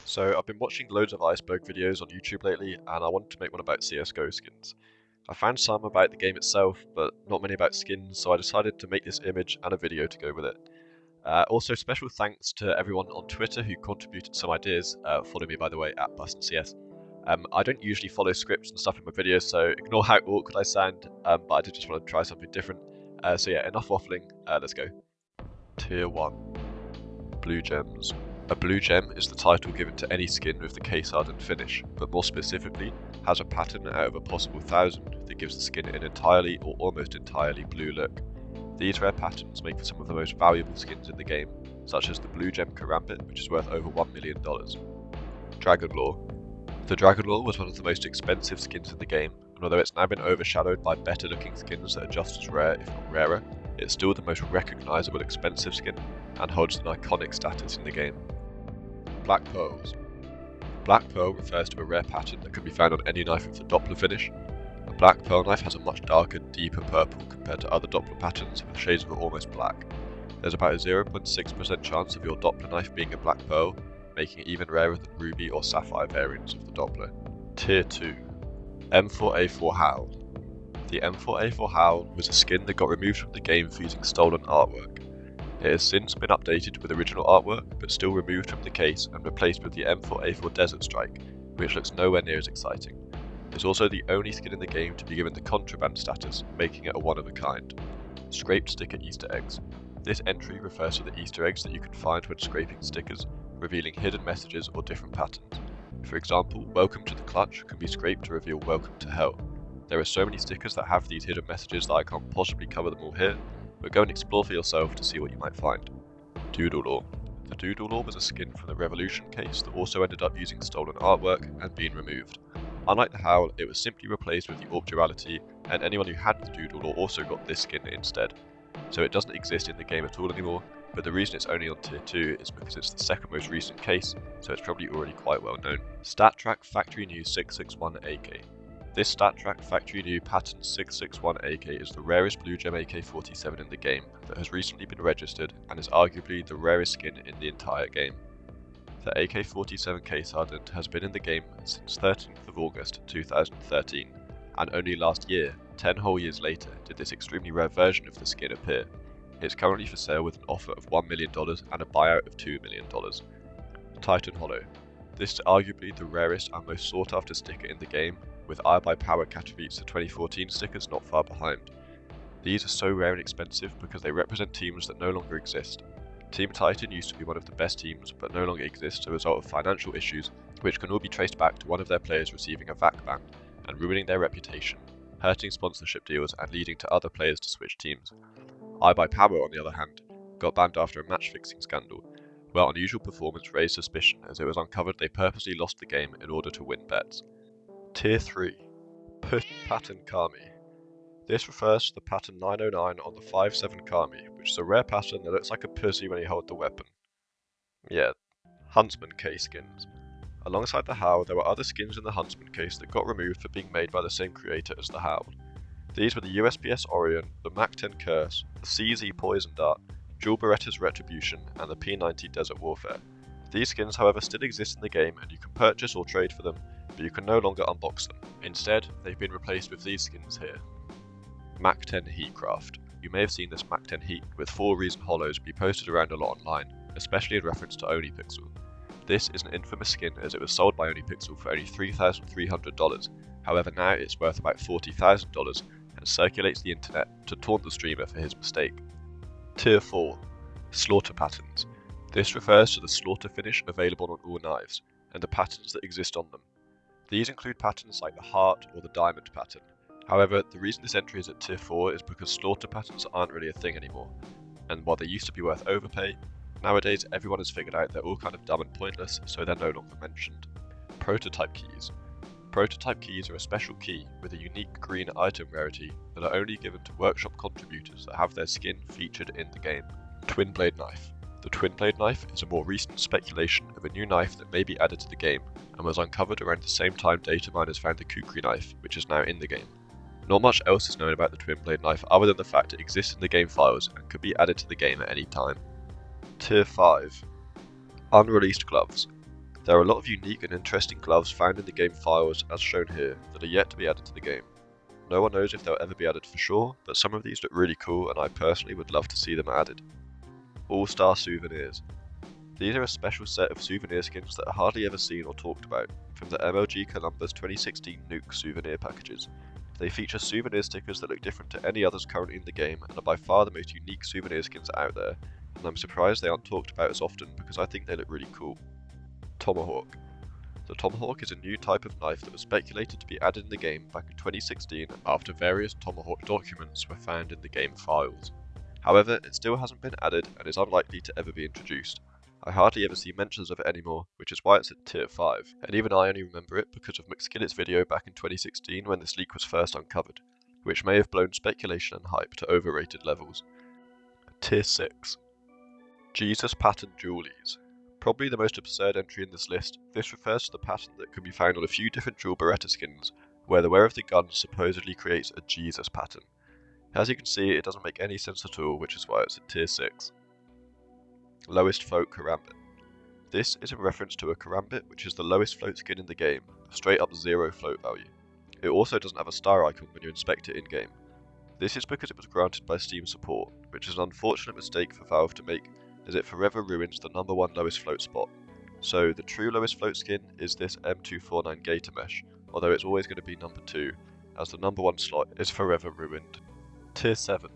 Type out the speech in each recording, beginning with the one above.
So I've been watching loads of iceberg videos on YouTube lately, and I wanted to make one about CSGO skins. I found some about the game itself, but not many about skins, so I decided to make this image and a video to go with it. Also, special thanks to everyone on Twitter who contributed some ideas. Follow me, by the way, at BustonCS. I don't usually follow scripts and stuff in my videos, so ignore how awkward I sound, but I did just want to try something different. So yeah, enough waffling, let's go. Tier 1. Blue Gems. A blue gem is the title given to any skin with the case hardened finish, but more specifically, has a pattern out of a possible 1,000 that gives the skin an entirely or almost entirely blue look. These rare patterns make for some of the most valuable skins in the game, such as the blue gem Karambit, which is worth over $1 million. Dragon Lore. The Dragon Lore was one of the most expensive skins in the game, and although it's now been overshadowed by better looking skins that are just as rare, if not rarer, it's still the most recognisable expensive skin, and holds an iconic status in the game. Black Pearls. Black Pearl refers to a rare pattern that can be found on any knife with the Doppler finish. A black pearl knife has a much darker, deeper purple compared to other Doppler patterns with shades of almost black. There's about a 0.6% chance of your Doppler knife being a black pearl, making it even rarer than ruby or sapphire variants of the Doppler. Tier 2. M4A4 Howl. The M4A4 Howl was a skin that got removed from the game for using stolen artwork. It has since been updated with original artwork, but still removed from the case and replaced with the M4A4 Desert Strike, which looks nowhere near as exciting. It's also the only skin in the game to be given the contraband status, making it a one of a kind. Scraped sticker Easter eggs. This entry refers to the Easter eggs that you can find when scraping stickers, revealing hidden messages or different patterns. For example, Welcome to the Clutch can be scraped to reveal Welcome to Hell. There are so many stickers that have these hidden messages that I can't possibly cover them all here, but go and explore for yourself to see what you might find. Doodle Lore. The Doodle Lore was a skin from the Revolution case that also ended up using stolen artwork and being removed. Unlike the Howl, it was simply replaced with the Orb Duality, and anyone who had the Doodle Lore also got this skin instead. So it doesn't exist in the game at all anymore, but the reason it's only on tier 2 is because it's the second most recent case, so it's probably already quite well known. StatTrak Factory New 661 AK. This StatTrak Factory New Pattern 661 AK is the rarest blue gem AK-47 in the game that has recently been registered and is arguably the rarest skin in the entire game. The AK-47 case hardened has been in the game since 13th of August 2013, and only last year, 10 whole years later, did this extremely rare version of the skin appear. It's currently for sale with an offer of $1 million and a buyout of $2 million. Titan Hollow. This is arguably the rarest and most sought after sticker in the game, with iBuyPower Katowice 2014 stickers not far behind. These are so rare and expensive because they represent teams that no longer exist. Team Titan used to be one of the best teams, but no longer exists as a result of financial issues, which can all be traced back to one of their players receiving a VAC ban and ruining their reputation, hurting sponsorship deals and leading to other players to switch teams. iBuyPower, on the other hand, got banned after a match-fixing scandal, where unusual performance raised suspicion as it was uncovered they purposely lost the game in order to win bets. Tier 3. Push Pattern Kami. This refers to the pattern 909 on the 5.7 Kami, which is a rare pattern that looks like a pussy when you hold the weapon. Yeah, Huntsman case skins. Alongside the Howl, there were other skins in the Huntsman case that got removed for being made by the same creator as the Howl. These were the USPS Orion, the MAC-10 Curse, the CZ Poison Dart, Jewel Beretta's Retribution, and the P90 Desert Warfare. These skins, however, still exist in the game and you can purchase or trade for them, but you can no longer unbox them. Instead, they've been replaced with these skins here. MAC-10 Heatcraft. You may have seen this MAC-10 Heat with 4 recent hollows be posted around a lot online, especially in reference to OnlyPixel. This is an infamous skin as it was sold by OnlyPixel for only $3,300, however now it's worth about $40,000 and circulates the internet to taunt the streamer for his mistake. Tier 4. Slaughter Patterns. This refers to the slaughter finish available on all knives, and the patterns that exist on them. These include patterns like the heart or the diamond pattern. However, the reason this entry is at tier 4 is because slaughter patterns aren't really a thing anymore, and while they used to be worth overpay, nowadays everyone has figured out they're all kind of dumb and pointless, so they're no longer mentioned. Prototype Keys. Prototype keys are a special key with a unique green item rarity that are only given to workshop contributors that have their skin featured in the game. Twin Blade Knife. The Twin Blade Knife is a more recent speculation of a new knife that may be added to the game and was uncovered around the same time data miners found the Kukri knife, which is now in the game. Not much else is known about the Twin Blade Knife other than the fact it exists in the game files and could be added to the game at any time. Tier 5. Unreleased Gloves. There are a lot of unique and interesting gloves found in the game files as shown here that are yet to be added to the game. No one knows if they'll ever be added for sure, but some of these look really cool and I personally would love to see them added. All-Star Souvenirs. These are a special set of souvenir skins that are hardly ever seen or talked about, from the MLG Columbus 2016 Nuke souvenir packages. They feature souvenir stickers that look different to any others currently in the game and are by far the most unique souvenir skins out there, and I'm surprised they aren't talked about as often because I think they look really cool. Tomahawk. The Tomahawk is a new type of knife that was speculated to be added in the game back in 2016 after various Tomahawk documents were found in the game files. However, it still hasn't been added and is unlikely to ever be introduced. I hardly ever see mentions of it anymore, which is why it's at tier 5, and even I only remember it because of McSkillet's video back in 2016 when this leak was first uncovered, which may have blown speculation and hype to overrated levels. Tier 6. Jesus Pattern Jewellies. Probably the most absurd entry in this list, this refers to the pattern that can be found on a few different dual Beretta skins, where the wearer of the gun supposedly creates a Jesus pattern. As you can see, it doesn't make any sense at all, which is why it's at tier 6. Lowest float Karambit. This is in reference to a Karambit, which is the lowest float skin in the game, a straight up 0 float value. It also doesn't have a star icon when you inspect it in game. This is because it was granted by Steam support, which is an unfortunate mistake for Valve to make, as it forever ruins the number 1 lowest float spot. So the true lowest float skin is this M249 Gator Mesh, although it's always going to be number 2, as the number 1 slot is forever ruined. Tier 7.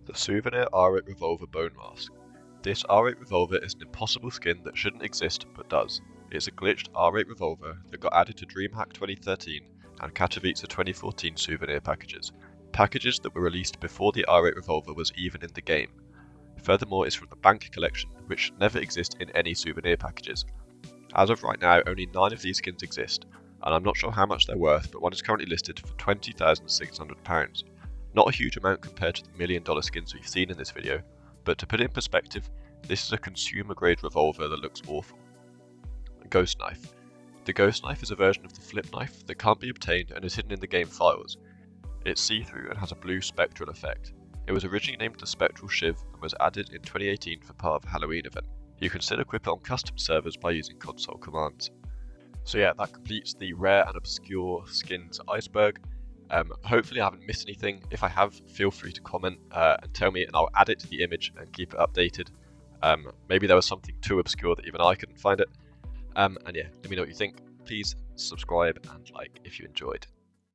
The Souvenir R8 Revolver Bone Mask. This R8 revolver is an impossible skin that shouldn't exist but does. It's a glitched R8 revolver that got added to DreamHack 2013 and Katowice 2014 souvenir packages that were released before the R8 revolver was even in the game. Furthermore, it's from the Bank collection, which never exist in any souvenir packages. As of right now, only 9 of these skins exist, and I'm not sure how much they're worth, but one is currently listed for £20,600. Not a huge amount compared to the $1 million skins we've seen in this video, but to put it in perspective, this is a consumer grade revolver that looks awful. Ghost Knife. The Ghost Knife is a version of the flip knife that can't be obtained and is hidden in the game files. It's see-through and has a blue spectral effect. It was originally named the Spectral Shiv and was added in 2018 for part of a Halloween event. You can still equip it on custom servers by using console commands. So yeah, that completes the rare and obscure skins iceberg. Hopefully I haven't missed anything. If I have, feel free to comment and tell me and I'll add it to the image and keep it updated. Maybe there was something too obscure that even I couldn't find it. And yeah, let me know what you think. Please subscribe and like if you enjoyed.